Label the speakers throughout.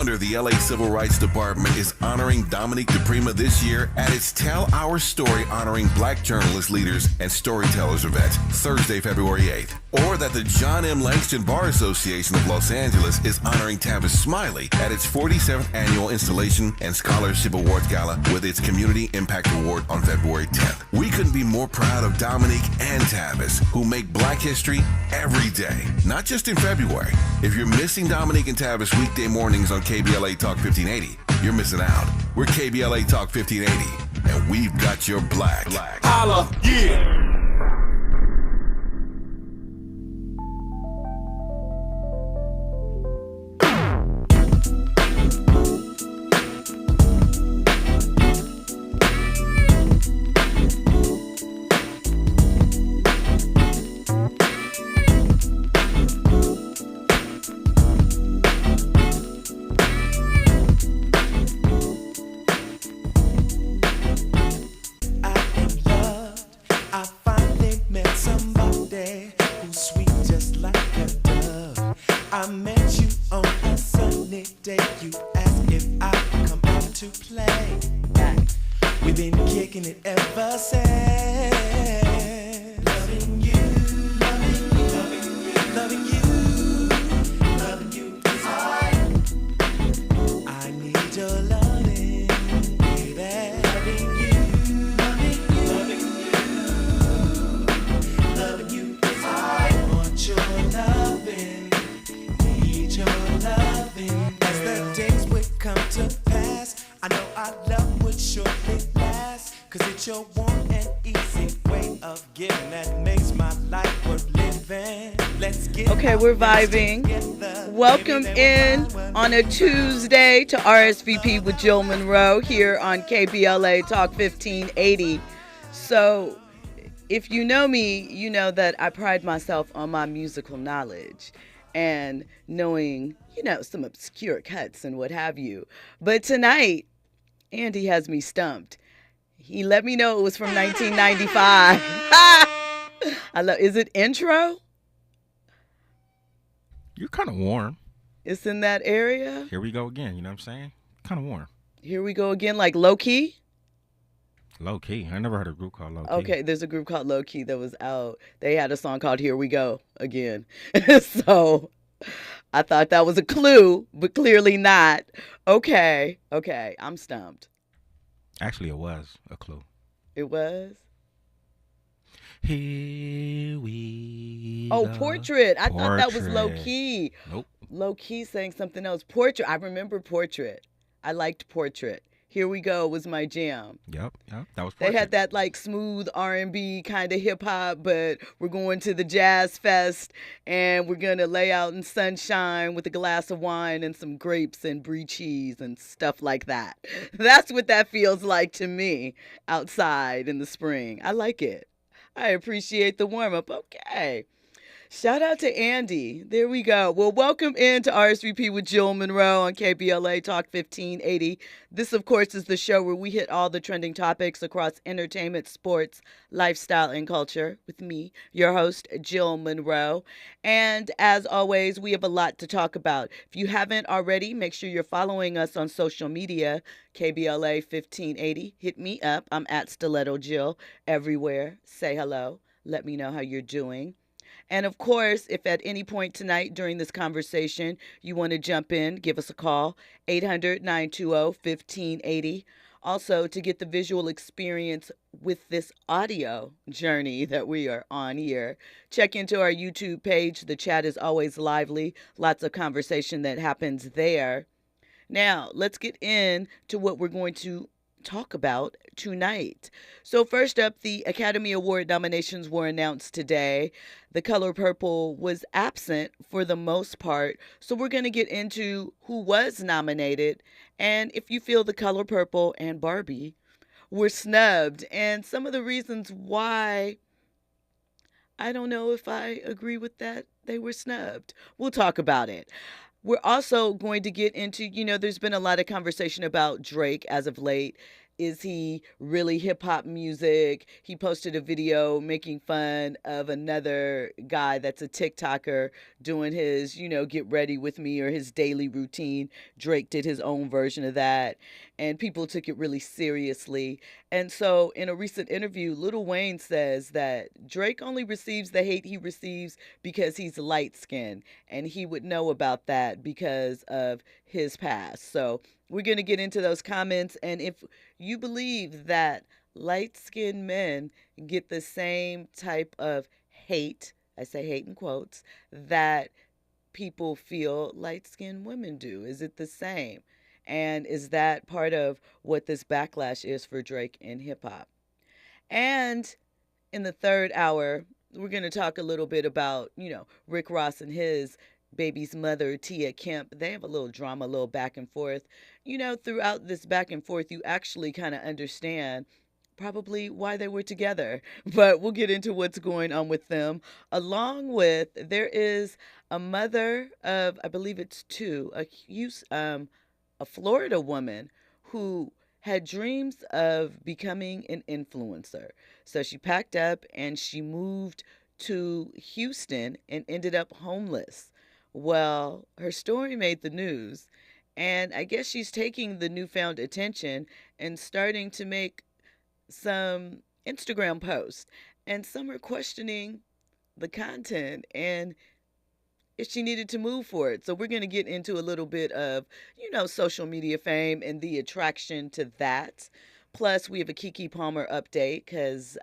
Speaker 1: Under the LA Civil Rights Department is honoring Dominique DePrima this year at its Tell Our Story honoring Black journalist leaders and storytellers event, Thursday, February 8th. Or that the John M. Langston Bar Association of Los Angeles is honoring Tavis Smiley at its 47th Annual Installation and Scholarship Awards Gala with its Community Impact Award on February 10th. We couldn't be more proud of Dominique and Tavis, who make Black history every day, not just in February. If you're missing Dominique and Tavis weekday mornings on KBLA Talk 1580, you're missing out. We're KBLA Talk 1580, and we've got your black.
Speaker 2: Holla, yeah.
Speaker 3: Okay, we're vibing. Welcome in on a Tuesday to RSVP with Jill Munroe here on KBLA Talk 1580. So, if you know me, you know that I pride myself on my musical knowledge and knowing, some obscure cuts and what have you. But tonight, Andy has me stumped. He let me know it was from 1995. Is it Intro?
Speaker 4: You're kind of warm.
Speaker 3: It's in that area.
Speaker 4: Here we go again. You know what I'm saying? Kind of warm.
Speaker 3: Here we go again, like Low Key?
Speaker 4: Low Key. I never heard a group called Low Key.
Speaker 3: Okay, there's a group called Low Key that was out. They had a song called Here We Go Again. So I thought that was a clue, but clearly not. Okay, I'm stumped.
Speaker 4: Actually, it was a clue.
Speaker 3: It was?
Speaker 4: Here we
Speaker 3: go. Portrait. I thought that was Low Key.
Speaker 4: Nope.
Speaker 3: Low Key saying something else. Portrait. I remember Portrait. I liked Portrait. Here We Go was my jam.
Speaker 4: Yep. That was Portrait.
Speaker 3: They had that like smooth R&B kind of hip hop, but we're going to the Jazz Fest and we're going to lay out in sunshine with a glass of wine and some grapes and brie cheese and stuff like that. That's what that feels like to me outside in the spring. I like it. I appreciate the warm-up. Okay. Shout out to Andy. There we go. Well, welcome into RSVP with Jill Munroe on KBLA Talk 1580. This, of course, is the show where we hit all the trending topics across entertainment, sports, lifestyle, and culture with me, your host, Jill Munroe. And as always, we have a lot to talk about. If you haven't already, make sure you're following us on social media, KBLA 1580. Hit me up. I'm at Stiletto Jill everywhere. Say hello. Let me know how you're doing. And of course, if at any point tonight during this conversation you want to jump in, give us a call, 800-920-1580. Also, to get the visual experience with this audio journey that we are on here, check into our YouTube page. The chat is always lively. Lots of conversation that happens there. Now, let's get into what we're going to talk about tonight. So first up, the Academy Award nominations were announced today. The color purple was absent for the most part. So we're going to get into who was nominated and if you feel the color purple and Barbie were snubbed and some of the reasons why. I don't know if I agree with that. They were snubbed. We'll talk about it. We're also going to get into, there's been a lot of conversation about Drake as of late. is he really hip-hop music? He posted a video making fun of another guy that's a TikToker doing his, get ready with me or his daily routine. Drake did his own version of that, and people took it really seriously. And so in a recent interview, Lil Wayne says that Drake only receives the hate he receives because he's light-skinned, and he would know about that because of his past. So we're going to get into those comments, and if you believe that light-skinned men get the same type of hate, I say hate in quotes, that people feel light-skinned women do, is it the same? And is that part of what this backlash is for Drake in hip-hop? And in the third hour, we're going to talk a little bit about, Rick Ross and his baby's mother, Tia Kemp. They have a little drama, a little back and forth. Throughout this back and forth, you actually kind of understand probably why they were together. But we'll get into what's going on with them. Along with, there is a mother of, I believe it's two, a Florida woman who had dreams of becoming an influencer. So she packed up and she moved to Houston and ended up homeless. Well, her story made the news, and I guess she's taking the newfound attention and starting to make some Instagram posts. And some are questioning the content and if she needed to move for it. So we're going to get into a little bit of, social media fame and the attraction to that. Plus, we have a Keke Palmer update because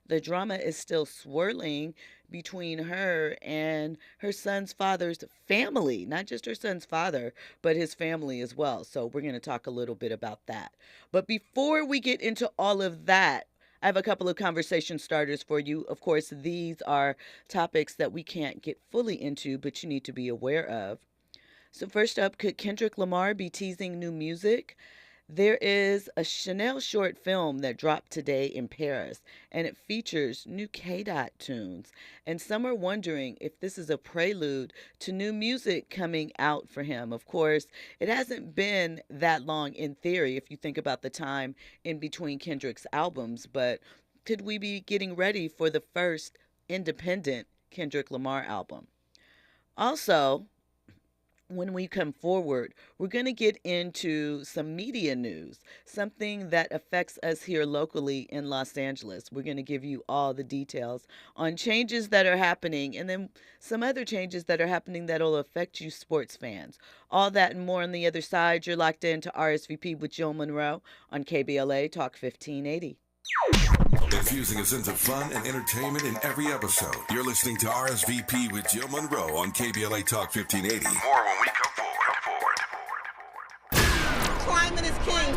Speaker 3: the drama is still swirling between her and her son's father's family. Not just her son's father, but his family as well. So we're going to talk a little bit about that. But before we get into all of that, I have a couple of conversation starters for you. Of course, these are topics that we can't get fully into, but you need to be aware of. So first up, could Kendrick Lamar be teasing new music? There is a Chanel short film that dropped today in Paris, and it features new K-Dot tunes. And some are wondering if this is a prelude to new music coming out for him. Of course, it hasn't been that long in theory if you think about the time in between Kendrick's albums, but could we be getting ready for the first independent Kendrick Lamar album? Also, when we come forward, we're going to get into some media news, something that affects us here locally in Los Angeles. We're going to give you all the details on changes that are happening and then some other changes that are happening that will affect you sports fans. All that and more on the other side. You're locked into RSVP with Jill Munroe on KBLA Talk 1580.
Speaker 1: Infusing a sense of fun and entertainment in every episode. You're listening to RSVP with Jill Munroe on KBLA Talk 1580. More when we come forward.
Speaker 3: Climate is king.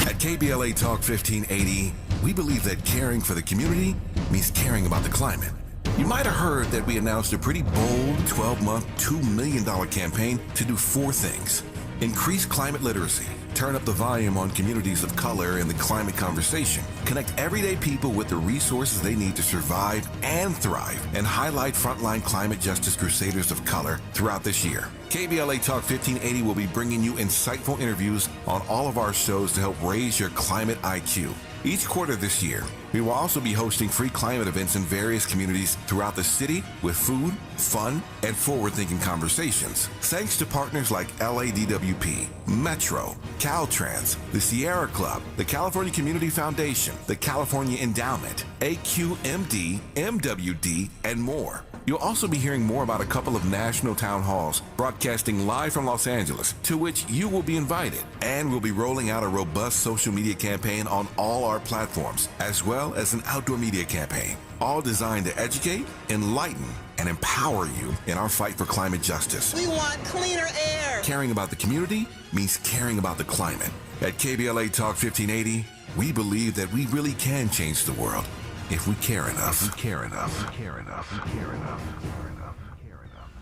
Speaker 1: At KBLA Talk 1580, we believe that caring for the community means caring about the climate. You might have heard that we announced a pretty bold 12-month, $2 million campaign to do 4 things. Increase climate literacy, turn up the volume on communities of color in the climate conversation, connect everyday people with the resources they need to survive and thrive, and highlight frontline climate justice crusaders of color throughout this year. KBLA Talk 1580 will be bringing you insightful interviews on all of our shows to help raise your climate IQ. Each quarter this year, we will also be hosting free climate events in various communities throughout the city with food, fun, and forward-thinking conversations. Thanks to partners like LADWP, Metro, Caltrans, the Sierra Club, the California Community Foundation, the California Endowment, AQMD, MWD, and more. You'll also be hearing more about a couple of national town halls broadcasting live from Los Angeles, to which you will be invited. And we'll be rolling out a robust social media campaign on all our platforms, as well as an outdoor media campaign, all designed to educate, enlighten, and empower you in our fight for climate justice.
Speaker 5: We want cleaner air.
Speaker 1: Caring about the community means caring about the climate. At KBLA Talk 1580, we believe that we really can change the world if we care enough.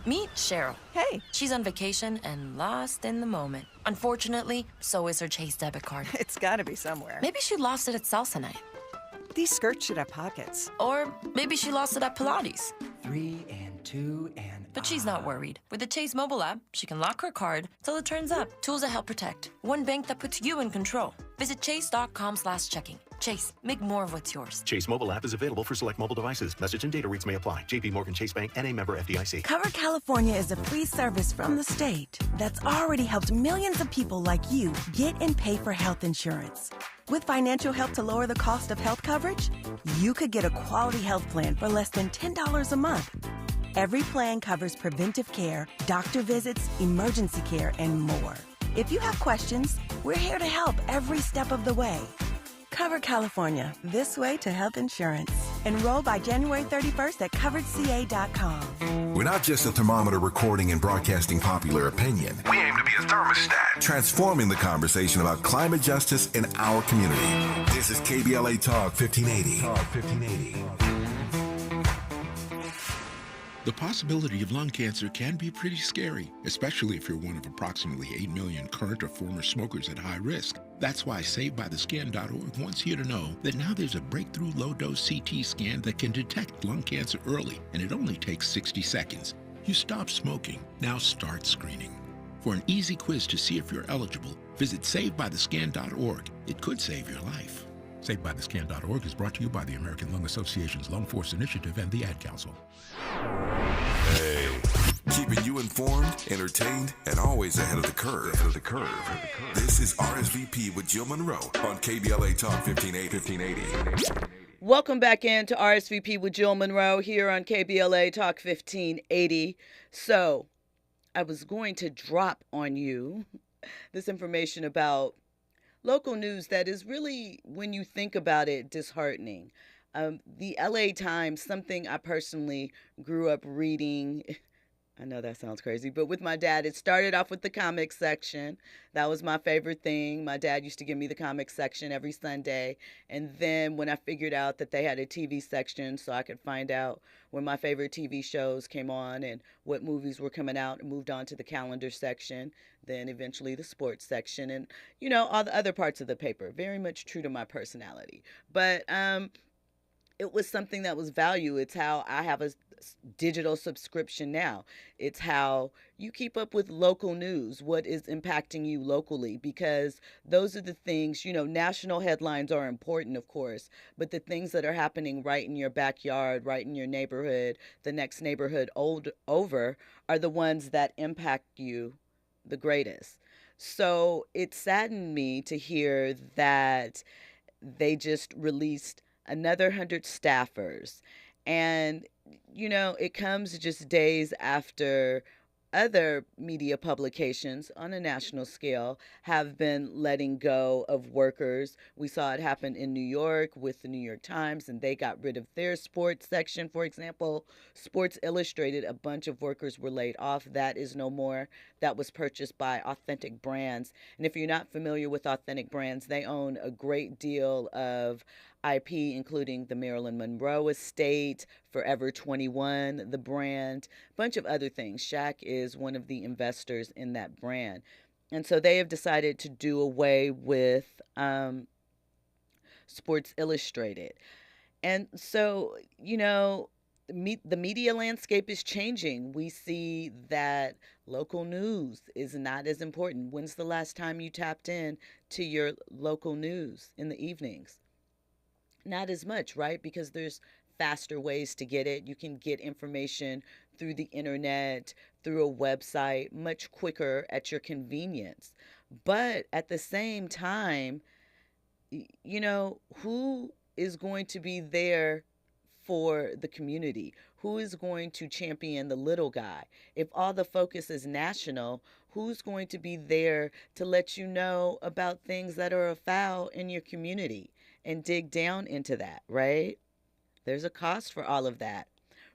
Speaker 6: Meet Cheryl.
Speaker 5: Hey.
Speaker 6: She's on vacation and lost in the moment. Unfortunately, so is her Chase debit card.
Speaker 5: It's gotta be somewhere.
Speaker 6: Maybe she lost it at salsa night.
Speaker 5: These skirts should have pockets.
Speaker 6: Or maybe she lost it at Pilates.
Speaker 7: 3 and 2 and
Speaker 6: But she's not worried. With the Chase mobile app, she can lock her card till it turns up. Tools that help protect. One bank that puts you in control. Visit chase.com/checking. Chase, make more of what's yours.
Speaker 7: Chase mobile app is available for select mobile devices. Message and data rates may apply. JP Morgan Chase Bank and a member FDIC.
Speaker 5: Cover California is a free service from the state that's already helped millions of people like you get and pay for health insurance. With financial help to lower the cost of health coverage, you could get a quality health plan for less than $10 a month. Every plan covers preventive care, doctor visits, emergency care, and more. If you have questions, we're here to help every step of the way. Cover California, this way to health insurance. Enroll by January 31st at coveredca.com.
Speaker 1: We're not just a thermometer recording and broadcasting popular opinion. We aim to be a thermostat, transforming the conversation about climate justice in our community. This is KBLA Talk 1580.
Speaker 8: The possibility of lung cancer can be pretty scary, especially if you're one of approximately 8 million current or former smokers at high risk. That's why SaveByTheScan.org wants you to know that now there's a breakthrough low-dose CT scan that can detect lung cancer early, and it only takes 60 seconds. You stop smoking, now start screening. For an easy quiz to see if you're eligible, visit SaveByTheScan.org. It could save your life. SaveByTheScan.org is brought to you by the American Lung Association's Lung Force Initiative and the Ad Council.
Speaker 1: Hey, keeping you informed, entertained, and always ahead of the curve. This is RSVP with Jill Munroe on KBLA Talk 1580.
Speaker 3: Welcome back into RSVP with Jill Munroe here on KBLA Talk 1580. So, I was going to drop on you this information about local news that is really, when you think about it, disheartening. The LA Times, something I personally grew up reading. I know that sounds crazy, but with my dad, it started off with the comics section. That was my favorite thing. My dad used to give me the comics section every Sunday. And then when I figured out that they had a TV section so I could find out when my favorite TV shows came on and what movies were coming out, and moved on to the calendar section, then eventually the sports section, and, you know, all the other parts of the paper. Very much true to my personality. But it was something that was value. It's how I have a digital subscription now. It's how you keep up with local news, what is impacting you locally, because those are the things, you know, national headlines are important, of course, but the things that are happening right in your backyard, right in your neighborhood, the next neighborhood over, are the ones that impact you the greatest. So it saddened me to hear that they just released another 100 staffers. And, you know, it comes just days after other media publications on a national scale have been letting go of workers. We saw it happen in New York with the New York Times, and they got rid of their sports section. For example, Sports Illustrated, a bunch of workers were laid off. That is no more. That was purchased by Authentic Brands. And if you're not familiar with Authentic Brands, they own a great deal of IP, including the Marilyn Monroe estate, Forever 21, the brand, a bunch of other things. Shaq is one of the investors in that brand. And so they have decided to do away with Sports Illustrated. And so, you know, the media landscape is changing. We see that local news is not as important. When's the last time you tapped in to your local news in the evenings? Not as much, right? Because there's faster ways to get it. You can get information through the internet, through a website, much quicker at your convenience. But at the same time, you know, who is going to be there for the community? Who is going to champion the little guy? If all the focus is national, who's going to be there to let you know about things that are afoul in your community and dig down into that, right? There's a cost for all of that.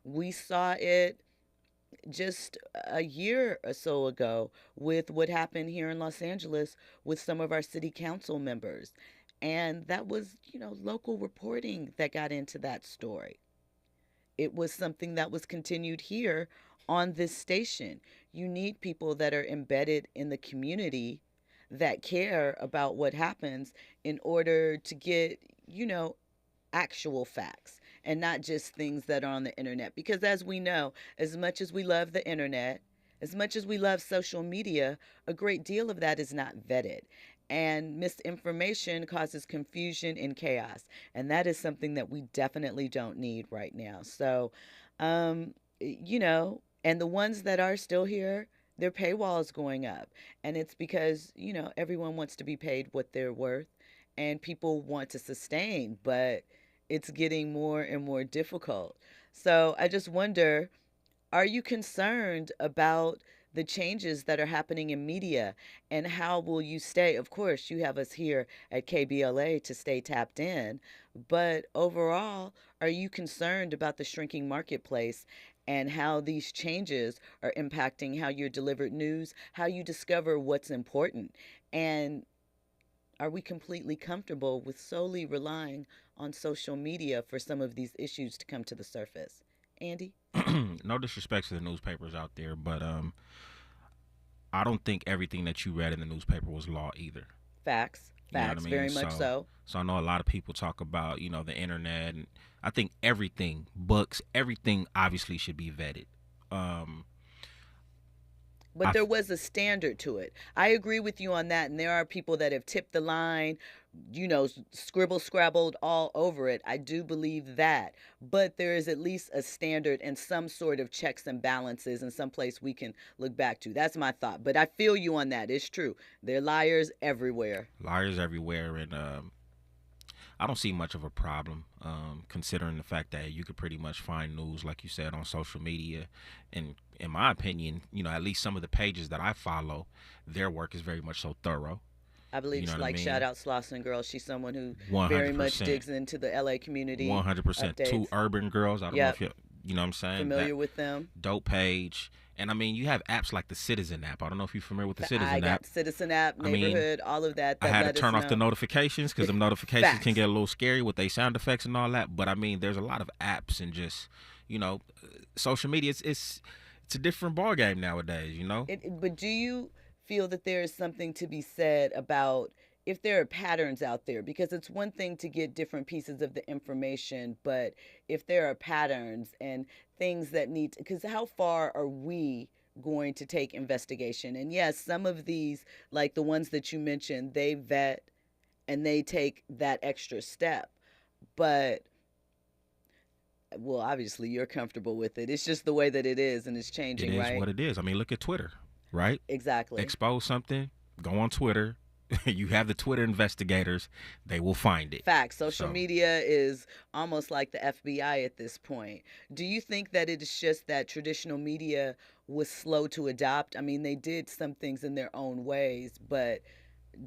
Speaker 3: We saw it just a year or so ago with what happened here in Los Angeles with some of our city council members. And that was, you know, local reporting that got into that story. It was something that was continued here on this station. You need people that are embedded in the community that care about what happens in order to get, you know, actual facts. and not just things that are on the internet. Because as we know, as much as we love the internet, as much as we love social media, a great deal of that is not vetted. And misinformation causes confusion and chaos. And that is something that we definitely don't need right now. So, and the ones that are still here, their paywall is going up. And it's because, everyone wants to be paid what they're worth and people want to sustain, but it's getting more and more difficult. So I just wonder, are you concerned about the changes that are happening in media, and how will you stay? Of course, you have us here at KBLA to stay tapped in, but overall, are you concerned about the shrinking marketplace and how these changes are impacting how you're delivered news, how you discover what's important? And are we completely comfortable with solely relying on social media for some of these issues to come to the surface? Andy?
Speaker 4: No disrespect to the newspapers out there, but I don't think everything that you read in the newspaper was law either.
Speaker 3: Facts.
Speaker 4: You know what
Speaker 3: Facts,
Speaker 4: I mean?
Speaker 3: very much so.
Speaker 4: So I know a lot of people talk about, the internet, and I think everything, books, everything obviously should be vetted.
Speaker 3: But there was a standard to it. I agree with you on that. And there are people that have tipped the line, scrabbled all over it. I do believe that. But there is at least a standard and some sort of checks and balances and some place we can look back to. That's my thought. But I feel you on that. It's true. There are liars everywhere.
Speaker 4: Liars everywhere. And I don't see much of a problem, considering the fact that you could pretty much find news, like you said, on social media. And in my opinion, at least some of the pages that I follow, their work is very much so thorough.
Speaker 3: I believe, shout out Slauson Girl. She's someone who
Speaker 4: 100%.
Speaker 3: very much digs into the LA community.
Speaker 4: 100%.
Speaker 3: Updates.
Speaker 4: Two urban girls. I don't know if you know what I'm saying?
Speaker 3: Familiar with them.
Speaker 4: Dope page. And I mean, you have apps like the Citizen app. I don't know if you're familiar with the Citizen
Speaker 3: I
Speaker 4: app.
Speaker 3: got Citizen app, Neighborhood, all of that.
Speaker 4: I had to turn off the notifications because the notifications can get a little scary with their sound effects and all that. But I mean, there's a lot of apps and just, social media. It's a different ball game nowadays.
Speaker 3: But do you feel that there is something to be said about if there are patterns out there? Because it's one thing to get different pieces of the information, but if there are patterns and things that need, because how far are we going to take investigation? And yes, some of these, like the ones that you mentioned, they vet and they take that extra step. But, well, obviously you're comfortable with it. It's just the way that it is, and it's changing, right?
Speaker 4: It is what it is. I mean, look at Twitter, right?
Speaker 3: Exactly.
Speaker 4: Expose something, go on Twitter. You have the Twitter investigators. They will find it.
Speaker 3: Facts. Social media is almost like the FBI at this point. Do you think that it is just that traditional media was slow to adopt? I mean, they did some things in their own ways, but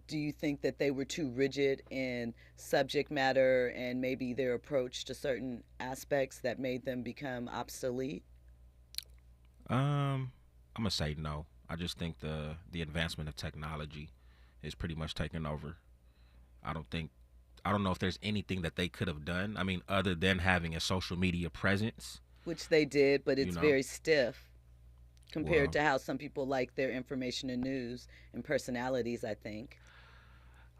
Speaker 3: do you think that they were too rigid in subject matter and maybe their approach to certain aspects that made them become obsolete?
Speaker 4: I'm going to say no. I just think the advancement of technology is pretty much taken over. I don't know if there's anything that they could have done. I mean, other than having a social media presence.
Speaker 3: Which they did, but it's very stiff compared to how some people like their information and news and personalities, I think.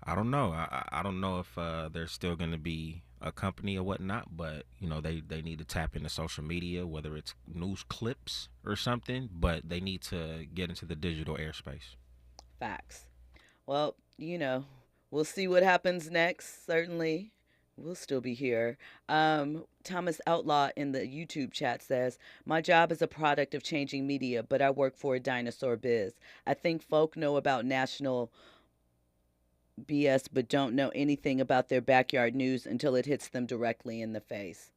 Speaker 4: I don't know. I don't know if there's still going to be a company or whatnot, but, they need to tap into social media, whether it's news clips or something, but they need to get into the digital airspace.
Speaker 3: Facts. Well, we'll see what happens next. Certainly, we'll still be here. Thomas Outlaw in the YouTube chat says, my job is a product of changing media, but I work for a dinosaur biz. I think folk know about national BS, but don't know anything about their backyard news until it hits them directly in the face.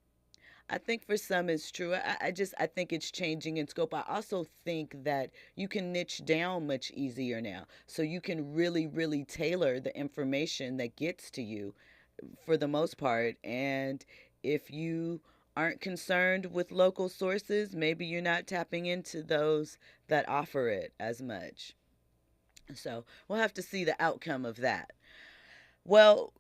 Speaker 3: I think for some it's true. I think it's changing in scope. I also think that you can niche down much easier now. So you can really, really tailor the information that gets to you for the most part. And if you aren't concerned with local sources, maybe you're not tapping into those that offer it as much. So we'll have to see the outcome of that. Well,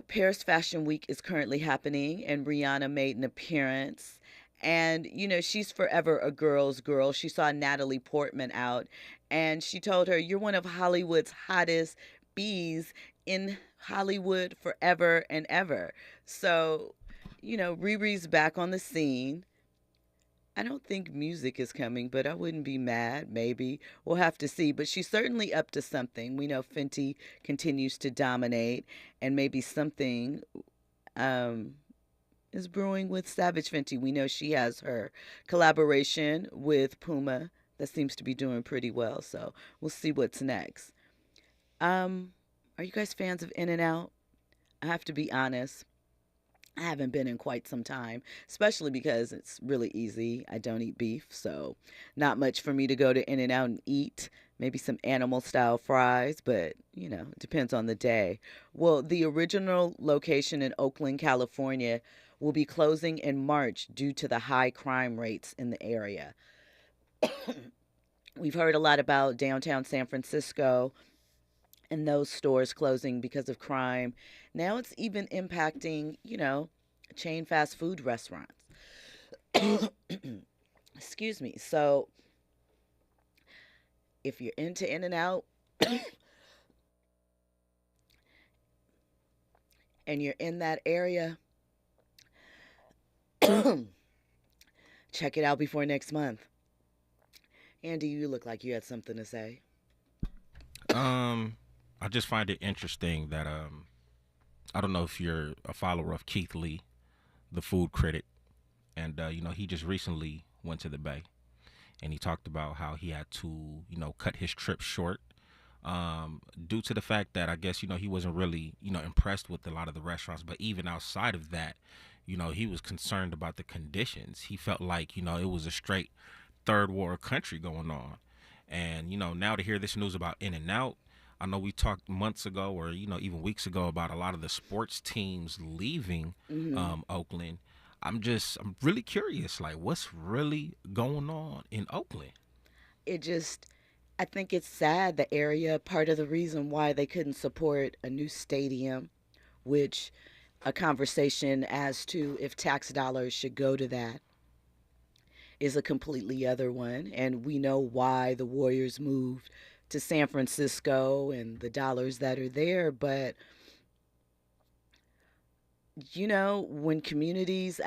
Speaker 3: Paris Fashion Week is currently happening, and Rihanna made an appearance. And, she's forever a girl's girl. She saw Natalie Portman out, and she told her, you're one of Hollywood's hottest bees in Hollywood forever and ever. So, Riri's back on the scene. I don't think music is coming, but I wouldn't be mad. Maybe. We'll have to see. But she's certainly up to something. We know Fenty continues to dominate, and maybe something um, is brewing with Savage Fenty. We know she has her collaboration with Puma that seems to be doing pretty well. So we'll see what's next. Are you guys fans of In-N-Out? I have to be honest. I haven't been in quite some time, especially because it's really easy. I don't eat beef, so not much for me to go to In-N-Out and eat. Maybe some animal style fries, but it depends on the day. Well, the original location in Oakland, California will be closing in March due to the high crime rates in the area. We've heard a lot about downtown San Francisco and those stores closing because of crime. Now it's even impacting, chain fast food restaurants. Excuse me. So if you're into In-N-Out and you're in that area, check it out before next month. Andy, you look like you had something to say.
Speaker 4: I just find it interesting that I don't know if you're a follower of Keith Lee, the food critic, and he just recently went to the Bay, and he talked about how he had to cut his trip short due to the fact that I guess he wasn't really impressed with a lot of the restaurants, but even outside of that, he was concerned about the conditions. He felt like it was a straight third world country going on, and now to hear this news about In-N-Out. I know we talked months ago or, even weeks ago about a lot of the sports teams leaving Oakland. I'm really curious, like, what's really going on in Oakland?
Speaker 3: I think it's sad, the area. Part of the reason why they couldn't support a new stadium, which a conversation as to if tax dollars should go to that is a completely other one. And we know why the Warriors moved to San Francisco and the dollars that are there. But, when communities,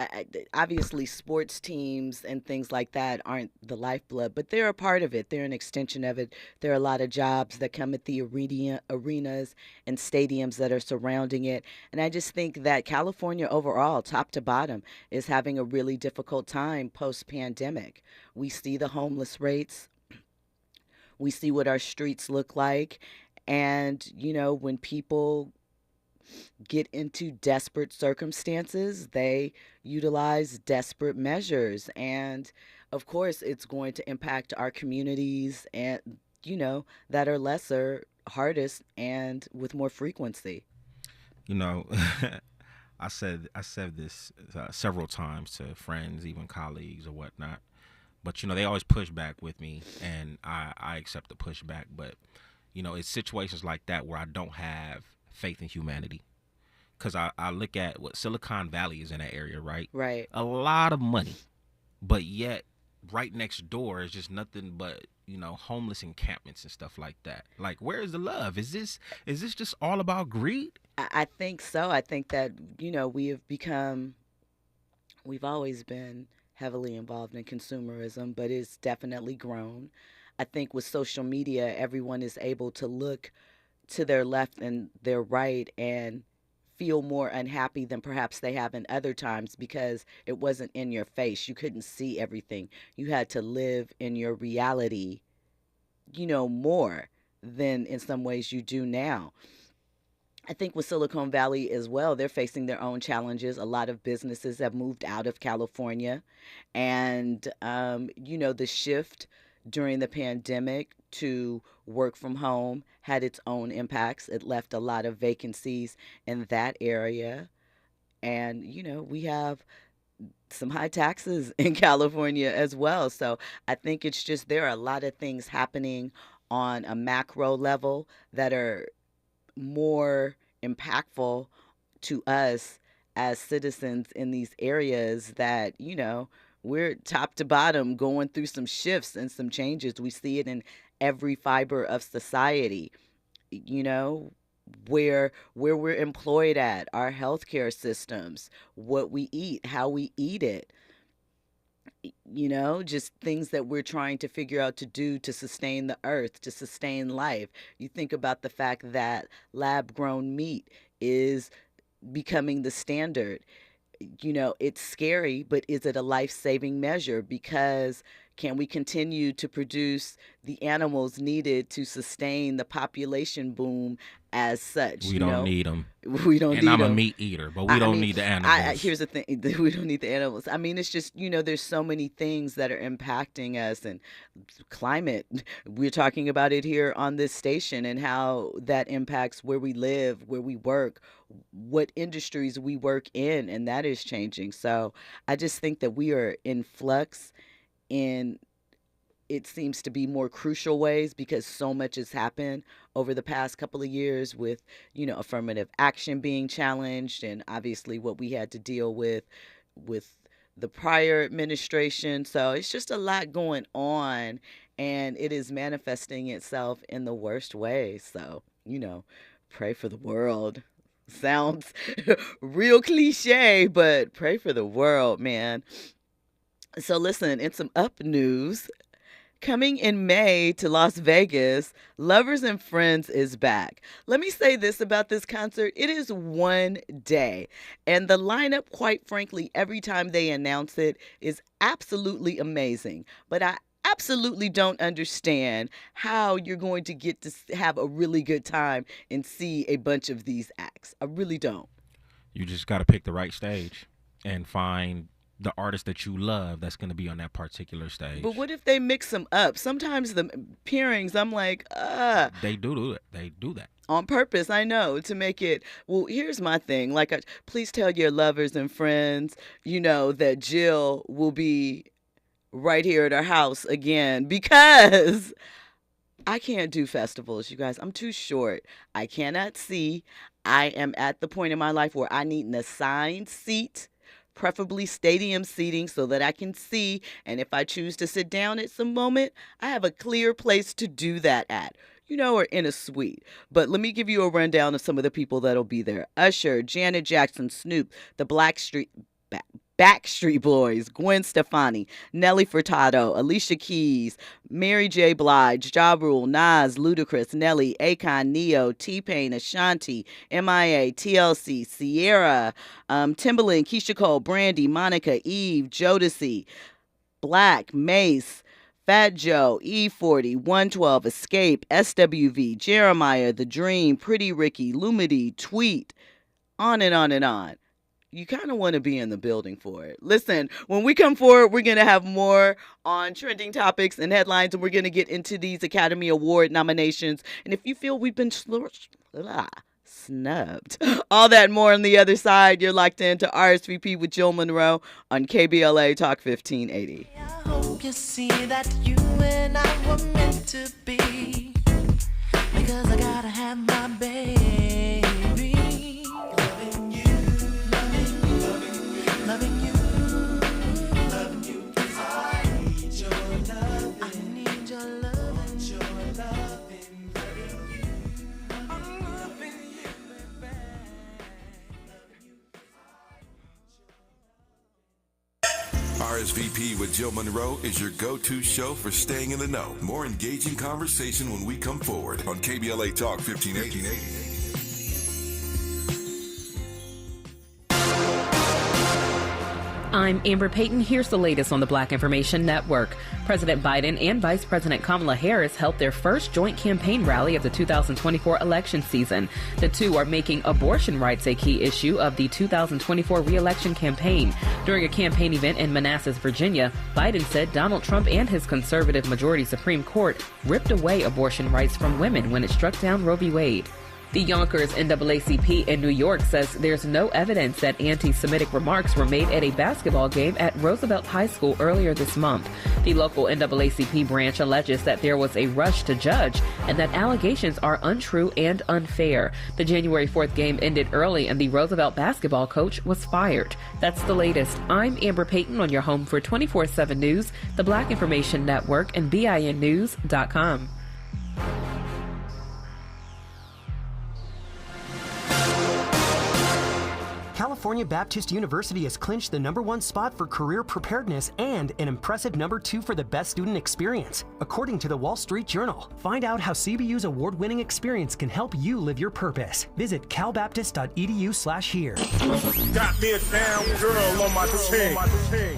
Speaker 3: obviously sports teams and things like that aren't the lifeblood, but they're a part of it. They're an extension of it. There are a lot of jobs that come at the arenas and stadiums that are surrounding it. And I just think that California overall, top to bottom, is having a really difficult time post-pandemic. We see the homeless rates. We see what our streets look like. And, when people get into desperate circumstances, they utilize desperate measures. And, of course, it's going to impact our communities and, that are lesser, hardest, and with more frequency.
Speaker 4: I said this several times to friends, even colleagues or whatnot. But, they always push back with me, and I accept the pushback. But, it's situations like that where I don't have faith in humanity. Because I look at what Silicon Valley is in that area, right?
Speaker 3: Right.
Speaker 4: A lot of money. But yet, right next door is just nothing but, homeless encampments and stuff like that. Like, where is the love? Is this just all about greed?
Speaker 3: I think so. I think that, we've always been heavily involved in consumerism, but it's definitely grown. I think with social media, everyone is able to look to their left and their right and feel more unhappy than perhaps they have in other times because it wasn't in your face. You couldn't see everything. You had to live in your reality, more than in some ways you do now. I think with Silicon Valley as well, they're facing their own challenges. A lot of businesses have moved out of California. And, the shift during the pandemic to work from home had its own impacts. It left a lot of vacancies in that area. And, we have some high taxes in California as well. So I think it's just there are a lot of things happening on a macro level that are more impactful to us as citizens in these areas that, we're top to bottom going through some shifts and some changes. We see it in every fiber of society. where we're employed at, our healthcare systems, what we eat, how we eat it. Just things that we're trying to figure out to do to sustain the earth, to sustain life. You think about the fact that lab-grown meat is becoming the standard. It's scary, but is it a life-saving measure? Because can we continue to produce the animals needed to sustain the population boom as such?
Speaker 4: We don't need them.
Speaker 3: We don't need them.
Speaker 4: And I'm a meat eater, but we don't need the animals.
Speaker 3: Here's the thing. We don't need the animals. It's just, there's so many things that are impacting us, and climate. We're talking about it here on this station and how that impacts where we live, where we work, what industries we work in, and that is changing. So I just think that we are in flux in, it seems to be, more crucial ways, because so much has happened over the past couple of years with, affirmative action being challenged, and obviously what we had to deal with the prior administration. So it's just a lot going on, and it is manifesting itself in the worst ways. So, pray for the world. Sounds real cliche, but pray for the world, man. So listen, in some up news, coming in May to Las Vegas, Lovers and Friends is back. Let me say this about this concert. It is one day. And the lineup, quite frankly, every time they announce it, is absolutely amazing. But I absolutely don't understand how you're going to get to have a really good time and see a bunch of these acts. I really don't.
Speaker 4: You just got to pick the right stage and find the artist that you love that's going to be on that particular stage.
Speaker 3: But what if they mix them up? Sometimes the pairings, I'm like,
Speaker 4: They do it. They do that.
Speaker 3: On purpose, I know, to make it. Well, here's my thing. Please tell your lovers and friends, that Jill will be right here at our house again, because I can't do festivals, you guys. I'm too short. I cannot see. I am at the point in my life where I need an assigned seat, preferably stadium seating, so that I can see. And if I choose to sit down at some moment, I have a clear place to do that at, or in a suite. But let me give you a rundown of some of the people that'll be there. Usher, Janet Jackson, Snoop, the Backstreet Boys, Gwen Stefani, Nelly Furtado, Alicia Keys, Mary J. Blige, Ja Rule, Nas, Ludacris, Nelly, Akon, Neo, T-Pain, Ashanti, MIA, TLC, Sierra, Timbaland, Keisha Cole, Brandy, Monica, Eve, Jodeci, Black, Mace, Fat Joe, E40, 112, Escape, SWV, Jeremiah, The Dream, Pretty Ricky, Lumity, Tweet, on and on and on. You kind of want to be in the building for it. Listen, when we come forward, we're going to have more on trending topics and headlines, and we're going to get into these Academy Award nominations. And if you feel we've been snubbed, all that and more on the other side. You're locked into RSVP with Jill Munroe on KBLA Talk 1580.
Speaker 9: I hope you see that you and I were meant to be, because I gotta have my baby. Loving you, loving you, loving you. I need your loving. I need your loving. Your loving, loving you. I'm loving you, baby.
Speaker 1: RSVP with Jill Munroe is your go-to show for staying in the know. More engaging conversation when we come forward on KBLA Talk 1580.
Speaker 10: I'm Amber Payton. Here's the latest on the Black Information Network. President Biden and Vice President Kamala Harris held their first joint campaign rally of the 2024 election season. The two are making abortion rights a key issue of the 2024 re-election campaign. During a campaign event in Manassas, Virginia, Biden said Donald Trump and his conservative majority Supreme Court ripped away abortion rights from women when it struck down Roe v. Wade. The Yonkers NAACP in New York says there's no evidence that anti-Semitic remarks were made at a basketball game at Roosevelt High School earlier this month. The local NAACP branch alleges that there was a rush to judge and that allegations are untrue and unfair. The January 4th game ended early and the Roosevelt basketball coach was fired. That's the latest. I'm Amber Payton on your home for 24/7 News, the Black Information Network, and BINnews.com.
Speaker 11: California Baptist University has clinched the #1 spot for career preparedness and an impressive #2 for the best student experience, according to the Wall Street Journal. Find out how CBU's award-winning experience can help you live your purpose. Visit calbaptist.edu/here.
Speaker 2: Got me a damn girl on my team.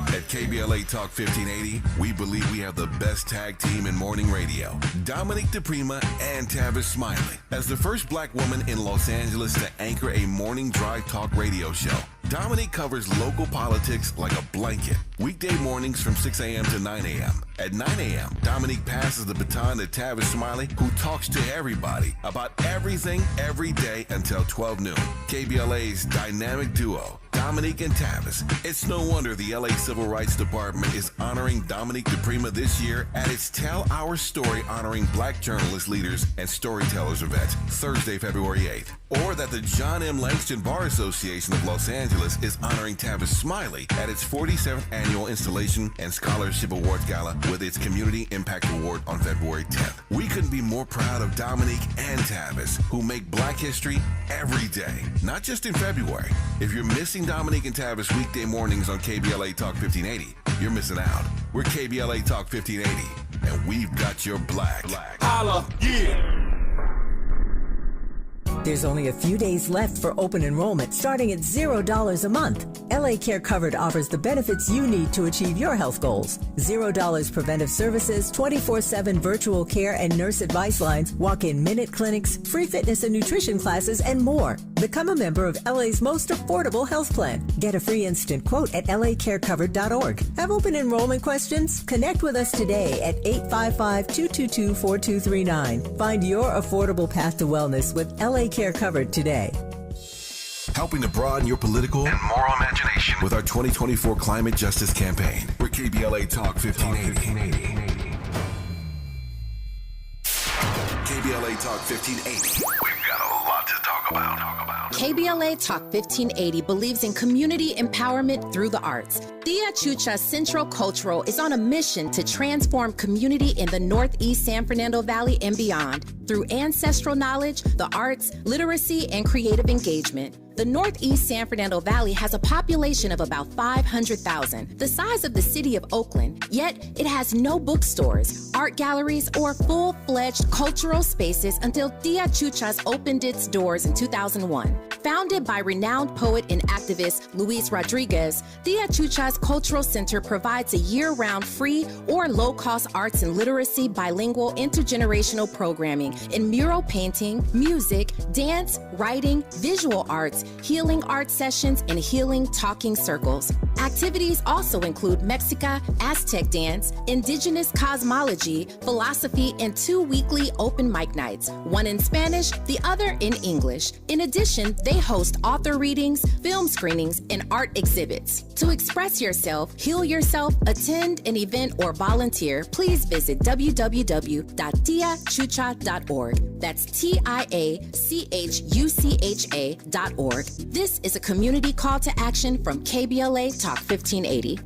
Speaker 1: At KBLA Talk 1580, we believe we have the best tag team in morning radio. Dominique DePrima and Tavis Smiley. As the first black woman in Los Angeles to anchor a morning drive talk radio show, Dominique covers local politics like a blanket. Weekday mornings from 6 a.m. to 9 a.m. At 9 a.m., Dominique passes the baton to Tavis Smiley, who talks to everybody about everything every day until 12 noon. KBLA's dynamic duo, Dominique and Tavis. It's no wonder the LA Civil Rights Department is honoring Dominique DePrima this year at its Tell Our Story honoring black journalist leaders and storytellers event, Thursday, February 8th. Or that the John M. Langston Bar Association of Los Angeles is honoring Tavis Smiley at its 47th Annual Installation and Scholarship Awards Gala with its Community Impact Award on February 10th. We couldn't be more proud of Dominique and Tavis, who make black history every day, not just in February. If you're missing Dominique and Tavis weekday mornings on KBLA Talk 1580, you're missing out. We're KBLA Talk 1580, and we've got your black.
Speaker 2: Holla, yeah.
Speaker 12: There's only a few days left for open enrollment, starting at $0 a month. LA Care Covered offers the benefits you need to achieve your health goals. $0 preventive services, 24/7 virtual care and nurse advice lines, walk-in minute clinics, free fitness and nutrition classes, and more. Become a member of LA's most affordable health plan. Get a free instant quote at lacarecovered.org. Have open enrollment questions? Connect with us today at 855-222-4239. Find your affordable path to wellness with LA Care Covered today.
Speaker 1: Helping to broaden your political and moral imagination with our 2024 Climate Justice Campaign. We're KBLA Talk 1580. KBLA Talk 1580. We've got a lot to talk about.
Speaker 13: KBLA Talk 1580 believes in community empowerment through the arts. Tia Chucha Central Cultural is on a mission to transform community in the Northeast San Fernando Valley and beyond through ancestral knowledge, the arts, literacy, and creative engagement. The Northeast San Fernando Valley has a population of about 500,000, the size of the city of Oakland, yet it has no bookstores, art galleries, or full-fledged cultural spaces until Tia Chucha's opened its doors in 2001. Founded by renowned poet and activist Luis Rodriguez, Tia Chucha's Cultural Center provides a year-round free or low-cost arts and literacy bilingual intergenerational programming in mural painting, music, dance, writing, visual arts, healing art sessions, and healing talking circles. Activities also include Mexica, Aztec dance, indigenous cosmology, philosophy, and 2 weekly open mic nights, one in Spanish, the other in English. In addition, they host author readings, film screenings, and art exhibits. To express yourself, heal yourself, attend an event, or volunteer, please visit www.tiachucha.org. That's TIACHUCHA.org. This is a community call to action from KBLA Talk 1580.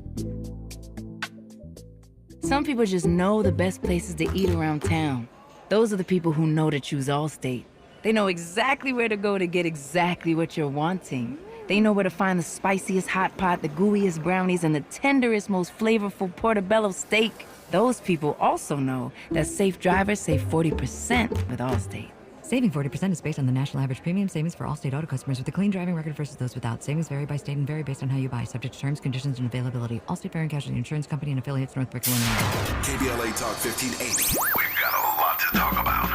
Speaker 14: Some people just know the best places to eat around town. Those are the people who know to choose Allstate. They know exactly where to go to get exactly what you're wanting. They know where to find the spiciest hot pot, the gooeyest brownies, and the tenderest, most flavorful portobello steak. Those people also know that safe drivers save 40% with Allstate.
Speaker 15: Saving 40% is based on the national average premium savings for Allstate auto customers with a clean driving record versus those without. Savings vary by state and vary based on how you buy, subject to terms, conditions, and availability. Allstate Fire and Casualty Insurance Company and affiliates, Northbrook, Illinois.
Speaker 1: KBLA Talk 1580. We've got a lot to talk about.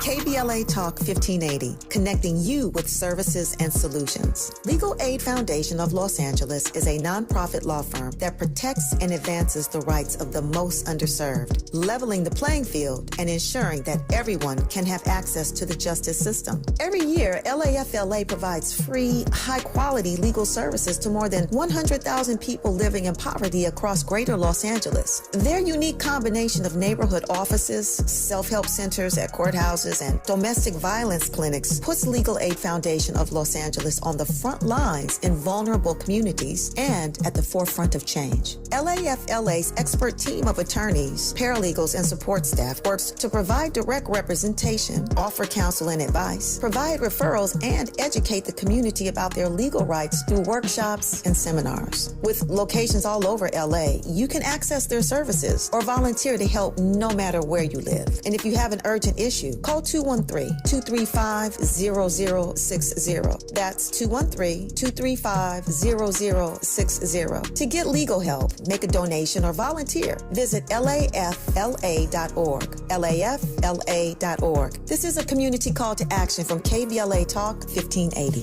Speaker 16: KBLA Talk 1580, connecting you with services and solutions. Legal Aid Foundation of Los Angeles is a nonprofit law firm that protects and advances the rights of the most underserved, leveling the playing field and ensuring that everyone can have access to the justice system. Every year, LAFLA provides free, high-quality legal services to more than 100,000 people living in poverty across greater Los Angeles. Their unique combination of neighborhood offices, self-help centers at courthouses, services and domestic violence clinics puts Legal Aid Foundation of Los Angeles on the front lines in vulnerable communities and at the forefront of change. LAFLA's expert team of attorneys, paralegals, and support staff works to provide direct representation, offer counsel and advice, provide referrals, and educate the community about their legal rights through workshops and seminars. With locations all over LA, you can access their services or volunteer to help no matter where you live. And if you have an urgent issue, call 213-235-0060. That's 213-235-0060. To get legal help, make a donation, or volunteer, visit lafla.org. lafla.org. This is a community call to action from KBLA Talk 1580.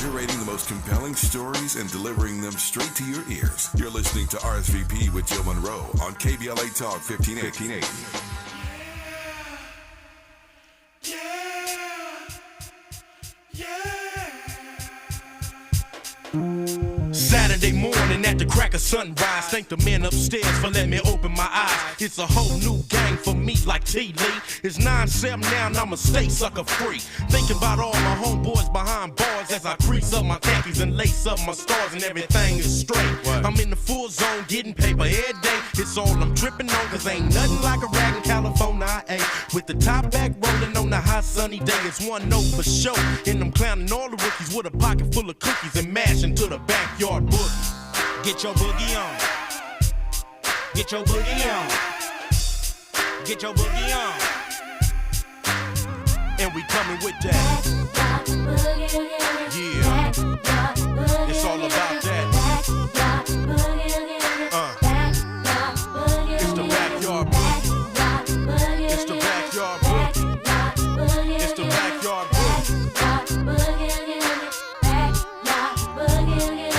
Speaker 1: Curating the most compelling stories and delivering them straight to your ears. You're listening to RSVP with Jill Munroe on KBLA Talk 1580.
Speaker 17: Saturday morning at the crack of sunrise. Thank the men upstairs for letting me open my eyes. It's a whole new gang for me like T. Lee. It's 9-7 now and I'ma stay sucker free. Thinking about all my homeboys behind bars as I crease up my khakis and lace up my stars and everything is straight. What? I'm in the full zone getting paper every day. It's all I'm tripping on cause ain't nothing like a rag in California I ain't. With the top back rolling on the hot sunny day. It's one note for sure. And I'm clowning all the rookies with a pocket full of cookies and mashing to the backyard boogie. Get your boogie on. Get your boogie on. Get your boogie on. And we coming with that. Yeah. It's all about that. It's the backyard boogie. It's the backyard boogie. It's the backyard boogie.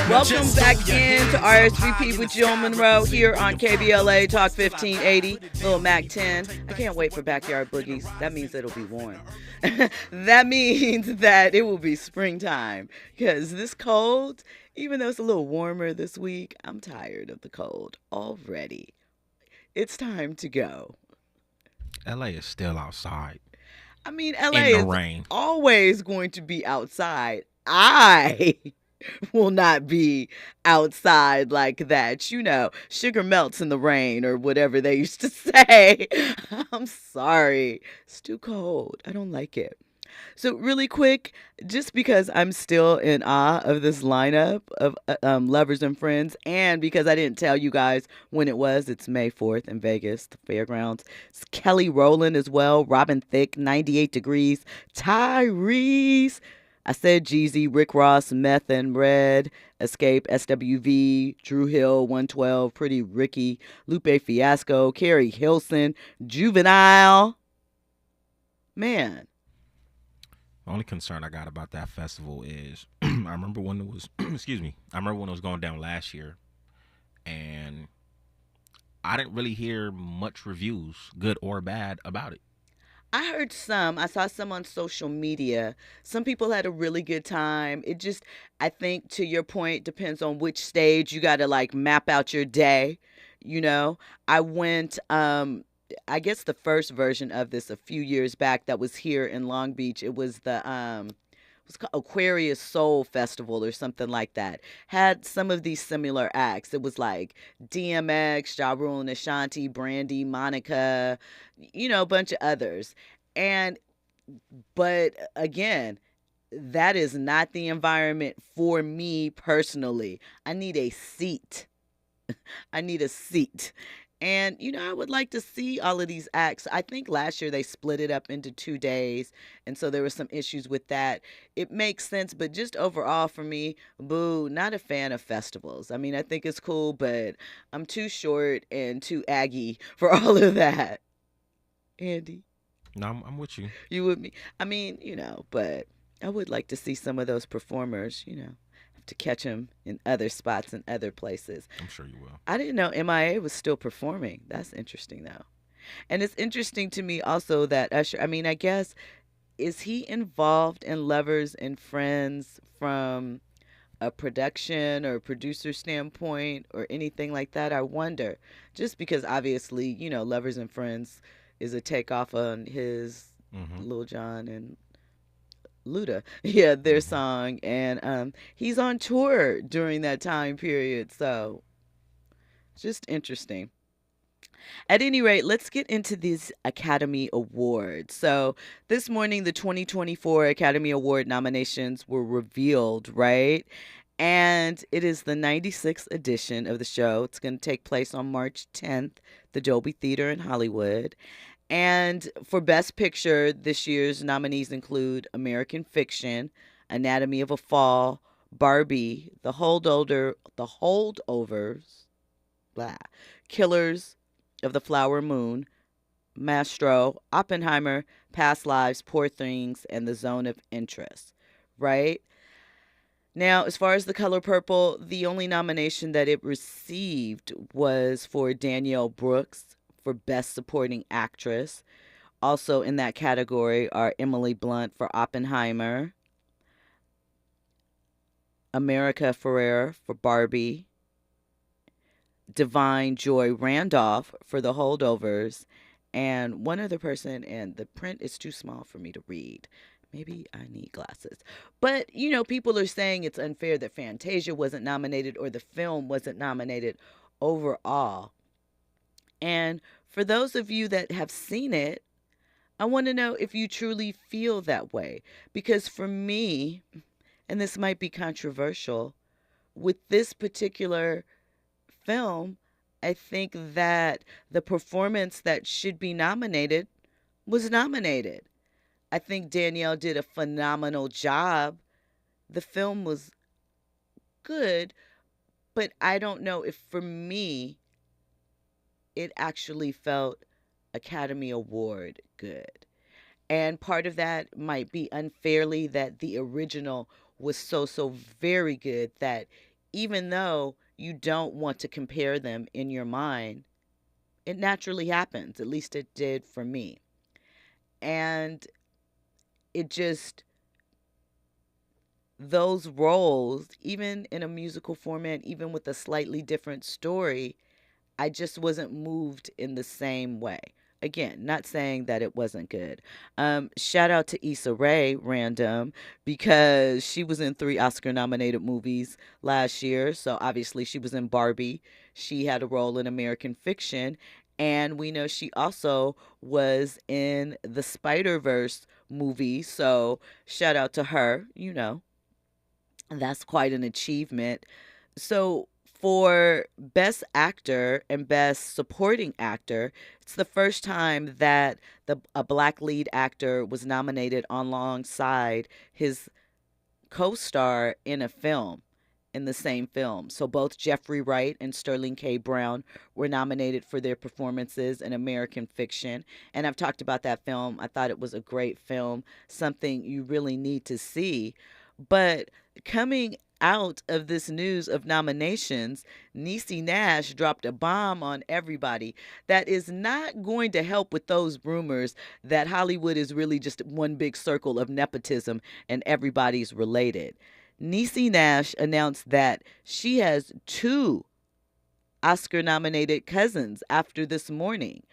Speaker 3: Welcome back in to RSVP with Jill Munroe here on KBLA Talk 1580, Little Mac 10. I can't wait for backyard boogies. That means it'll be warm. That means that it will be springtime because this cold, even though it's a little warmer this week, I'm tired of the cold already. It's time to go.
Speaker 4: LA is still outside.
Speaker 3: I mean, LA is
Speaker 4: rain.
Speaker 3: Always going to be outside. I will not be outside like that. You know, sugar melts in the rain or whatever they used to say. I'm sorry. It's too cold. I don't like it. So really quick, just because I'm still in awe of this lineup of Lovers and Friends, and because I didn't tell you guys when it was, it's May 4th in Vegas, the fairgrounds. It's Kelly Rowland as well, Robin Thicke, 98 Degrees, Tyrese, I said Jeezy, Rick Ross, Meth and Red, Escape, SWV, Drew Hill, 112, Pretty Ricky, Lupe Fiasco, Carrie Hilson, Juvenile. Man.
Speaker 4: The only concern I got about that festival is I remember when it was, excuse me, I remember when it was going down last year, and I didn't really hear much reviews, good or bad, about it.
Speaker 3: I heard some. I saw some on social media. Some people had a really good time. It just, I think, to your point, depends on which stage. You got to like map out your day. You know, I went, I guess the first version of this a few years back that was here in Long Beach. It was the, it was called Aquarius Soul Festival or something like that. Had some of these similar acts. It was like DMX, Ja Rule and Ashanti, Brandy, Monica, you know, a bunch of others. But again, that is not the environment for me personally. I need a seat. I need a seat. And, you know, I would like to see all of these acts. I think last year they split it up into 2 days. And so there were some issues with that. It makes sense. But just overall for me, boo, not a fan of festivals. I mean, I think it's cool, but I'm too short and too aggy for all of that. Andy?
Speaker 4: No, I'm with you.
Speaker 3: You with me? I mean, you know, but I would like to see some of those performers, you know. To catch him in other spots and other places.
Speaker 4: I'm sure you will.
Speaker 3: I didn't know MIA was still performing. That's interesting, though. And it's interesting to me also that Usher, I mean, I guess, is he involved in Lovers and Friends from a production or producer standpoint or anything like that? I wonder. Just because obviously, Lovers and Friends is a takeoff on his Lil Jon and Luda, their song, and he's on tour during that time period, so just interesting. At any rate, let's get into these Academy Awards. So this morning, the 2024 Academy Award nominations were revealed, right? And it is the 96th edition of the show. It's going to take place on March 10th, the Dolby Theater in Hollywood. And for Best Picture, this year's nominees include American Fiction, Anatomy of a Fall, Barbie, The Holdovers, blah, Killers of the Flower Moon, Maestro, Oppenheimer, Past Lives, Poor Things, and The Zone of Interest, right? Now, as far as The Color Purple, the only nomination that it received was for Danielle Brooks for Best Supporting Actress. Also in that category are Emily Blunt for Oppenheimer, America Ferrera for Barbie, Divine Joy Randolph for The Holdovers, and one other person, and the print is too small for me to read. Maybe I need glasses. But, people are saying it's unfair that Fantasia wasn't nominated or the film wasn't nominated overall. And for those of you that have seen it, I want to know if you truly feel that way. Because for me, and this might be controversial, with this particular film, I think that the performance that should be nominated was nominated. I think Danielle did a phenomenal job. The film was good, but I don't know if for me, it actually felt Academy Award good. And part of that might be unfairly that the original was so very good that even though you don't want to compare them in your mind, it naturally happens. At least it did for me. And it just, those roles, even in a musical format, even with a slightly different story, I just wasn't moved in the same way. Again, not saying that it wasn't good. Shout out to Issa Rae, random, because she was in 3 Oscar-nominated movies last year. So obviously she was in Barbie. She had a role in American Fiction. And we know she also was in the Spider-Verse movie. So shout out to her, That's quite an achievement. So for Best Actor and Best Supporting Actor, it's the first time that a black lead actor was nominated alongside his co-star in a film, in the same film. So both Jeffrey Wright and Sterling K. Brown were nominated for their performances in American Fiction. And I've talked about that film. I thought it was a great film, something you really need to see. But coming out of this news of nominations, Niecy Nash dropped a bomb on everybody that is not going to help with those rumors that Hollywood is really just one big circle of nepotism and everybody's related. Niecy Nash announced that she has 2 Oscar-nominated cousins after this morning.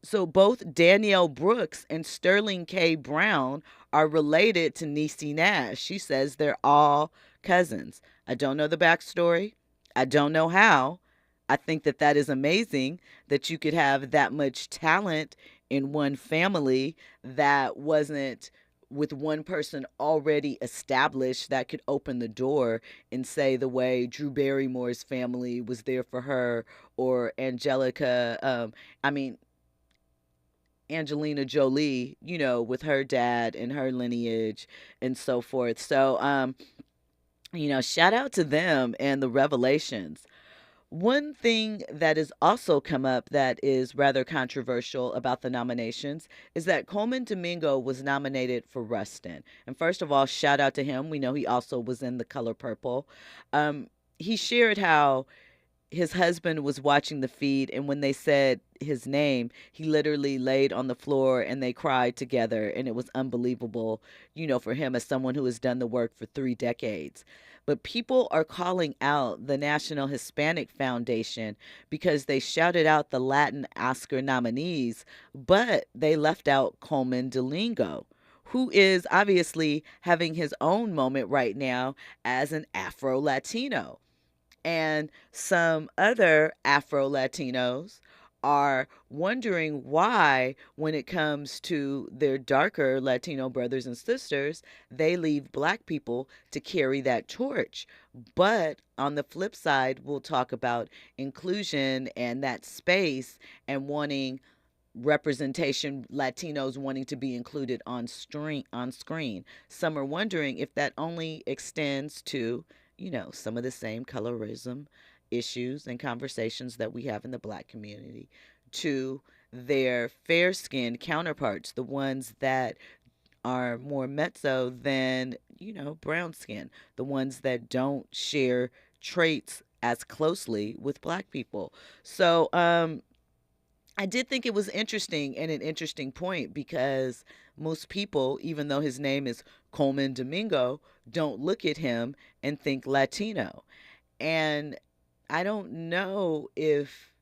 Speaker 3: So both Danielle Brooks and Sterling K. Brown are related to Niecy Nash. She says they're all cousins. I don't know the backstory. I don't know how. I think that is amazing that you could have that much talent in one family that wasn't with one person already established that could open the door and say the way Drew Barrymore's family was there for her, or Angelina Jolie, with her dad and her lineage and so forth. So, shout out to them and the revelations. One thing that has also come up that is rather controversial about the nominations is that Coleman Domingo was nominated for Rustin. And first of all, shout out to him. We know he also was in The Color Purple. He shared how his husband was watching the feed, and when they said his name, he literally laid on the floor and they cried together, and it was unbelievable, for him as someone who has done the work for 3 decades. But people are calling out the National Hispanic Foundation because they shouted out the Latin Oscar nominees, but they left out Coleman Domingo, who is obviously having his own moment right now as an Afro-Latino. And some other Afro-Latinos are wondering why, when it comes to their darker Latino brothers and sisters, they leave Black people to carry that torch. But on the flip side, we'll talk about inclusion and that space and wanting representation, Latinos wanting to be included on screen. Some are wondering if that only extends to some of the same colorism issues and conversations that we have in the Black community, to their fair-skinned counterparts, the ones that are more mezzo than, brown skin, the ones that don't share traits as closely with Black people. So I did think it was interesting and an interesting point, because most people, even though his name is Coleman Domingo, don't look at him and think Latino. And I don't know if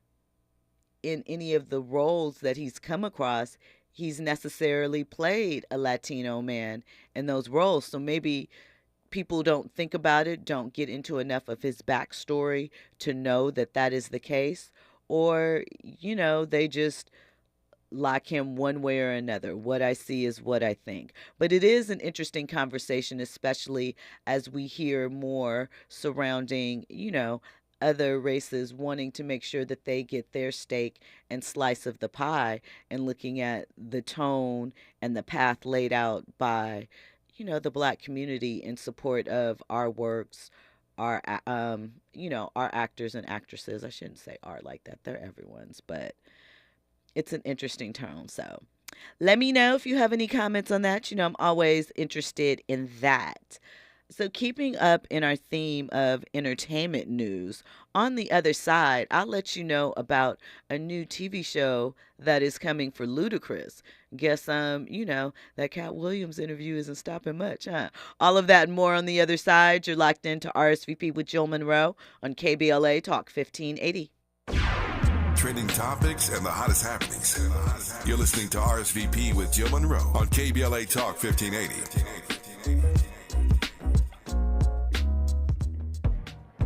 Speaker 3: in any of the roles that he's come across, he's necessarily played a Latino man in those roles. So maybe people don't think about it, don't get into enough of his backstory to know that that is the case. Or, they just lock him one way or another. What I see is what I think. But it is an interesting conversation, especially as we hear more surrounding, other races wanting to make sure that they get their stake and slice of the pie, and looking at the tone and the path laid out by, the Black community in support of our works, our actors and actresses. I shouldn't say are like that. They're everyone's, but it's an interesting tone. So let me know if you have any comments on that. I'm always interested in that. So keeping up in our theme of entertainment news, on the other side, I'll let you know about a new TV show that is coming for Ludacris. Guess, that Cat Williams interview isn't stopping much, huh? All of that and more on the other side. You're locked into RSVP with Jill Munroe on KBLA Talk 1580.
Speaker 1: Trending topics and the hottest happenings. You're listening to RSVP with Jill Munroe on KBLA Talk 1580.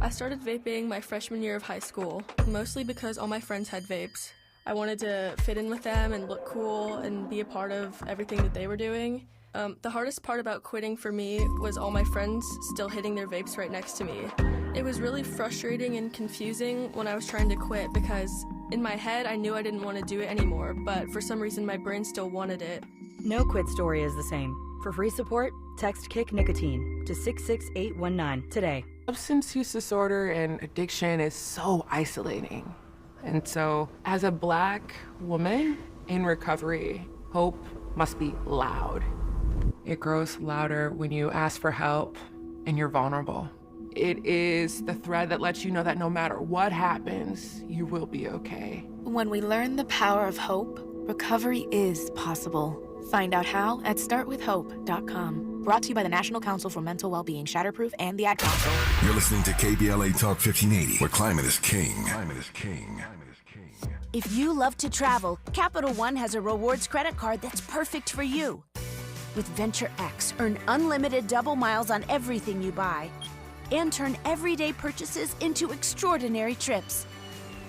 Speaker 18: I started vaping my freshman year of high school, mostly because all my friends had vapes. I wanted to fit in with them and look cool and be a part of everything that they were doing. The hardest part about quitting for me was all my friends still hitting their vapes right next to me. It was really frustrating and confusing when I was trying to quit, because in my head I knew I didn't want to do it anymore, but for some reason my brain still wanted it.
Speaker 19: No quit story is the same. For free support, text Kick Nicotine to 66819 today.
Speaker 20: Substance use disorder and addiction is so isolating. And so, as a Black woman in recovery, hope must be loud. It grows louder when you ask for help and you're vulnerable. It is the thread that lets you know that no matter what happens, you will be okay.
Speaker 21: When we learn the power of hope, recovery is possible. Find out how at startwithhope.com. Brought to you by the National Council for Mental Wellbeing, Shatterproof, and the Ad Council.
Speaker 1: You're listening to KBLA Talk 1580, where climate is king.
Speaker 22: If you love to travel, Capital One has a rewards credit card that's perfect for you. With Venture X, earn unlimited double miles on everything you buy, and turn everyday purchases into extraordinary trips.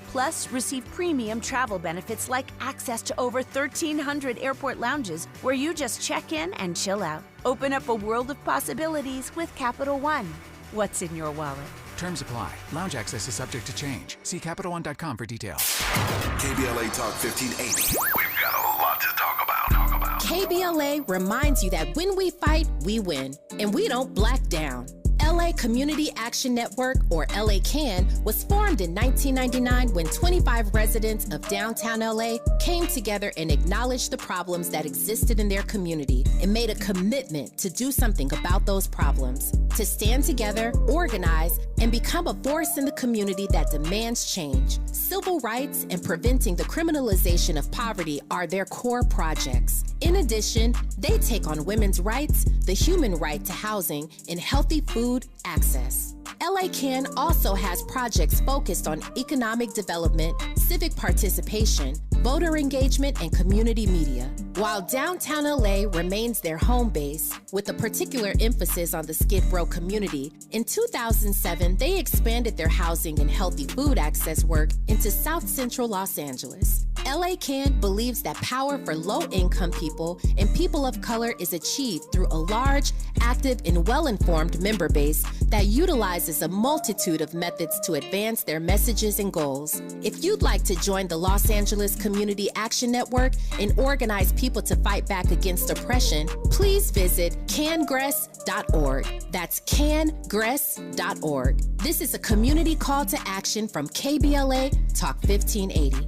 Speaker 22: Plus, receive premium travel benefits like access to over 1,300 airport lounges where you just check in and chill out. Open up a world of possibilities with Capital One. What's in your wallet?
Speaker 23: Terms apply. Lounge access is subject to change. See CapitalOne.com for details.
Speaker 1: KBLA Talk 1580. We've got a lot to talk about.
Speaker 13: KBLA reminds you that when we fight, we win, and we don't black down. LA Community Action Network, or LA CAN, was formed in 1999 when 25 residents of downtown LA came together and acknowledged the problems that existed in their community and made a commitment to do something about those problems, to stand together, organize, and become a force in the community that demands change. Civil rights and preventing the criminalization of poverty are their core projects. In addition, they take on women's rights, the human right to housing, and healthy food access. LA Can also has projects focused on economic development, civic participation, voter engagement, and community media. While downtown LA remains their home base, with a particular emphasis on the Skid Row community, in 2007, they expanded their housing and healthy food access work into South Central Los Angeles. LA Can believes that power for low-income people and people of color is achieved through a large, active, and well-informed member base that utilizes a multitude of methods to advance their messages and goals. If you'd like to join the Los Angeles Community Action Network and organize people to fight back against oppression, please visit cangress.org. That's cangress.org. This is a community call to action from KBLA Talk 1580.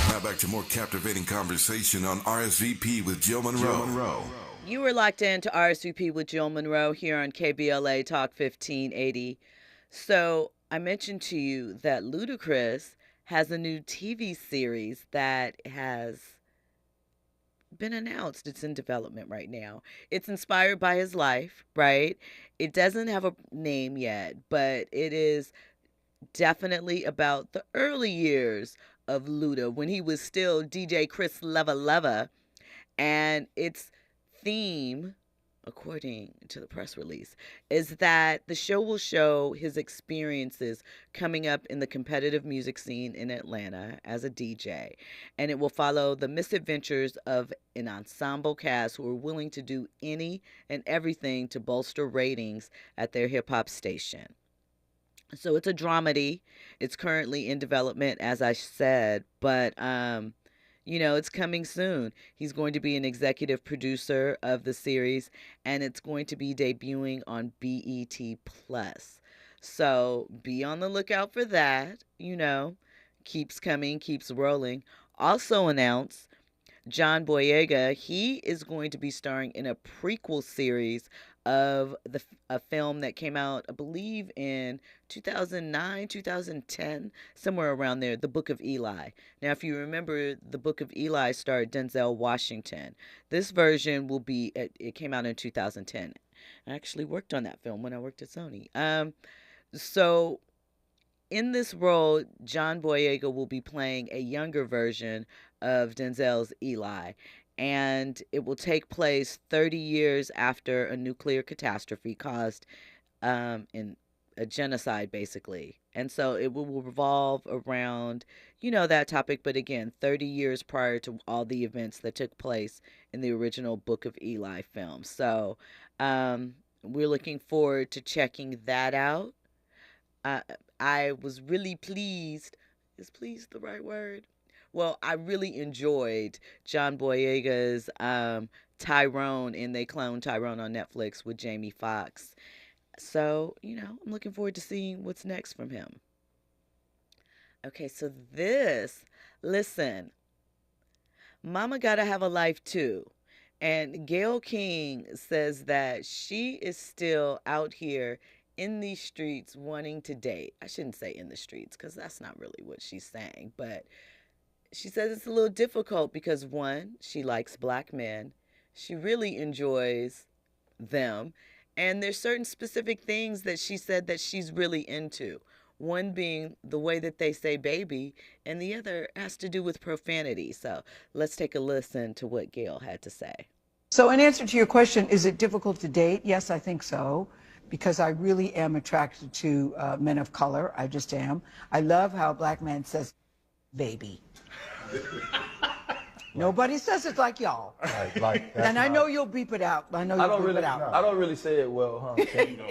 Speaker 1: Now back to more captivating conversation on RSVP with Jill Munroe.
Speaker 3: You were locked in to RSVP with Jill Munroe here on KBLA Talk 1580. So I mentioned to you that Ludacris has a new TV series that has been announced. It's in development right now. It's inspired by his life, right? It doesn't have a name yet, but it is definitely about the early years of Luda when he was still DJ Chris Leva Leva. And its theme, according to the press release, is that the show will show his experiences coming up in the competitive music scene in Atlanta as a DJ. And it will follow the misadventures of an ensemble cast who are willing to do any and everything to bolster ratings at their hip-hop station. So it's a dramedy. It's currently in development, as I said, but it's coming soon. He's going to be an executive producer of the series, and it's going to be debuting on BET Plus. So be on the lookout for that. Keeps coming, keeps rolling. Also announced, John Boyega, he is going to be starring in a prequel series of a film that came out, I believe, in 2009, 2010, somewhere around there, The Book of Eli. Now, if you remember, The Book of Eli starred Denzel Washington. This version will be, it came out in 2010. I actually worked on that film when I worked at Sony. So in this role, John Boyega will be playing a younger version of Denzel's Eli. And it will take place 30 years after a nuclear catastrophe caused in a genocide, basically. And so it will revolve around, that topic. But again, 30 years prior to all the events that took place in the original Book of Eli film. So we're looking forward to checking that out. I was really pleased. Is pleased the right word? Well, I really enjoyed John Boyega's Tyrone, and they cloned Tyrone on Netflix with Jamie Foxx. So, I'm looking forward to seeing what's next from him. Okay, so listen, Mama Gotta Have a Life Too. And Gayle King says that she is still out here in these streets wanting to date. I shouldn't say in the streets because that's not really what she's saying, but she says it's a little difficult because, one, she likes black men. She really enjoys them. And there's certain specific things that she said that she's really into. One being the way that they say baby, and the other has to do with profanity. So let's take a listen to what Gayle had to say.
Speaker 5: So in answer to your question, is it difficult to date? Yes, I think so, because I really am attracted to men of color. I just am. I love how a black man says baby. Nobody says it like y'all. And I know you'll beep it out. I know you'll beep it out.
Speaker 6: I don't really say it well, huh?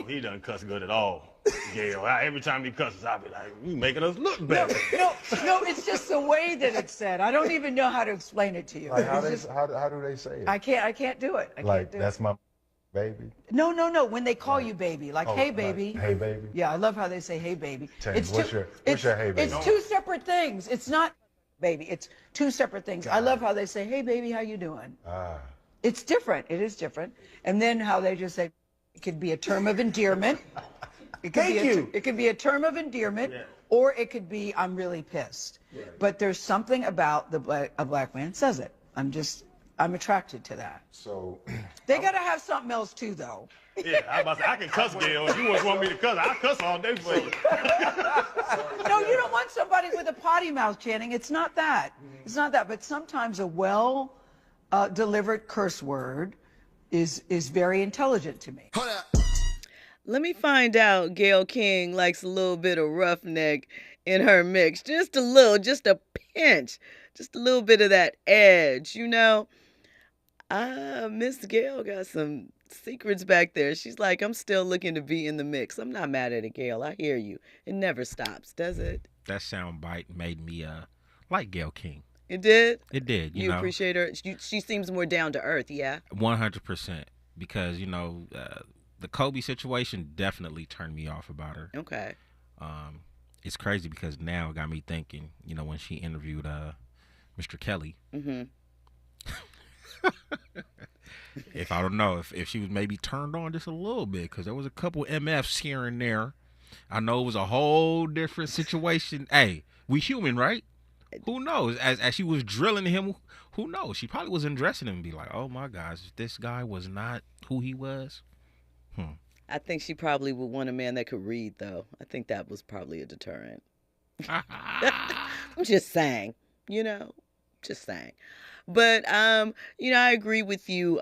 Speaker 6: He doesn't cuss good at all. Gayle, every time he cusses, I'll be like, you making us look better.
Speaker 5: No, it's just the way that it's said. I don't even know how to explain it to you.
Speaker 7: Like how do they say it?
Speaker 5: I can't do it.
Speaker 7: That's my baby.
Speaker 5: No. When they call you baby, like hey baby.
Speaker 7: Hey baby.
Speaker 5: Yeah, I love how they say hey baby.
Speaker 7: What's your hey baby?
Speaker 5: It's two separate things. It's not baby. It's two separate things. I love how they say hey baby, how you doing? It's different. It is different. And then how they just say It could be a term of endearment. It could
Speaker 6: Thank you.
Speaker 5: It could be a term of endearment, or it could be I'm really pissed. But there's something about a black man says it. I'm attracted to that.
Speaker 7: So
Speaker 5: they gotta have something else too, though.
Speaker 6: Yeah, I about to say, I can cuss, Gail. If you want me to cuss, I'll cuss all day for you.
Speaker 5: No, you don't want somebody with a potty mouth, Channing. It's not that. It's not that. But sometimes a well delivered curse word is very intelligent to me.
Speaker 3: Let me find out Gayle King likes a little bit of roughneck in her mix. Just a little, just a pinch. Just a little bit of that edge, you know? Miss Gayle got some secrets back there. She's like, I'm still looking to be in the mix. I'm not mad at it, Gayle. I hear you. It never stops, does it?
Speaker 4: That sound bite made me like Gayle King.
Speaker 3: It did?
Speaker 4: It did.
Speaker 3: You
Speaker 4: know?
Speaker 3: appreciate her? She seems more down to earth, yeah?
Speaker 4: 100%. Because, you know, the Kobe situation definitely turned me off about her.
Speaker 3: Okay.
Speaker 4: It's crazy because now it got me thinking, you know, when she interviewed Mr. Kelly.
Speaker 3: Mm-hmm.
Speaker 4: If I don't know if she was maybe turned on just a little bit, because there was a couple MFs here and there. I know it was a whole different situation. Hey, we human, right? Who knows? As she was drilling him, who knows? She probably was undressing him and be like, oh my gosh, this guy was not who he was.
Speaker 3: I think she probably would want a man that could read, though. I think that was probably a deterrent. I'm just saying, you know, just saying. But, you know, I agree with you.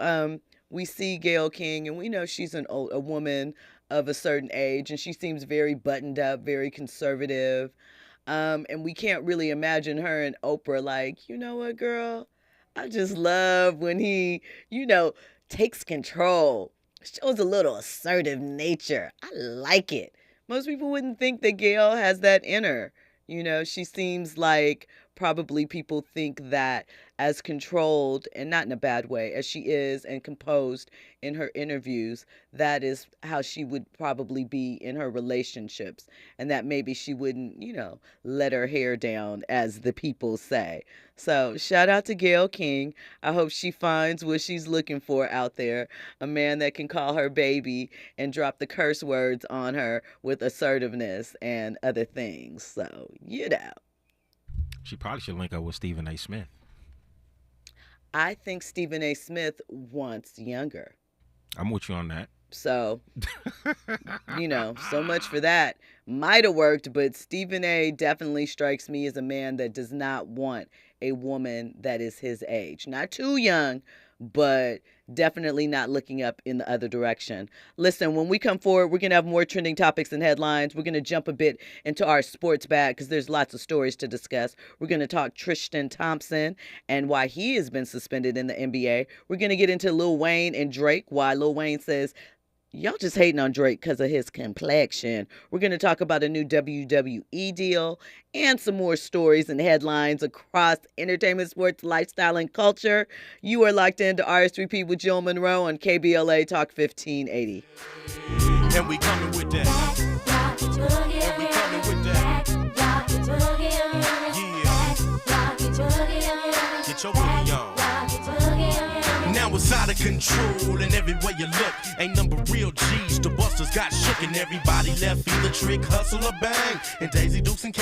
Speaker 3: We see Gayle King, and we know she's a woman of a certain age, and she seems very buttoned up, very conservative. And we can't really imagine her and Oprah like, you know what, girl? I just love when he, you know, takes control, shows a little assertive nature. I like it. Most people wouldn't think that Gayle has that in her. You know, she seems like probably people think that as controlled, and not in a bad way, as she is and composed in her interviews, that is how she would probably be in her relationships. And that maybe she wouldn't, you know, let her hair down, as the people say. So shout out to Gayle King. I hope she finds what she's looking for out there. A man that can call her baby and drop the curse words on her with assertiveness and other things. So, you know.
Speaker 4: She probably should link up with Stephen A. Smith.
Speaker 3: I think Stephen A. Smith wants younger.
Speaker 4: I'm with you on that.
Speaker 3: So, you know, so much for that. Might have worked, but Stephen A. definitely strikes me as a man that does not want a woman that is his age. Not too young, but definitely not looking up in the other direction. Listen, when we come forward, we're going to have more trending topics and headlines. We're going to jump a bit into our sports bag because there's lots of stories to discuss. We're going to talk Tristan Thompson and why he has been suspended in the NBA. We're going to get into Lil Wayne and Drake, why Lil Wayne says, y'all just hating on Drake because of his complexion. We're going to talk about a new WWE deal and some more stories and headlines across entertainment, sports, lifestyle, and culture. You are locked into RS3P with Jill Munroe on KBLA Talk 1580.
Speaker 17: And we coming with that. And we coming with that. Yeah. Get your booty on. Now it's out of control, and everywhere you look, ain't number real G's. The busters got shook, and everybody left either trick, hustle, or bang. And Daisy Dukes and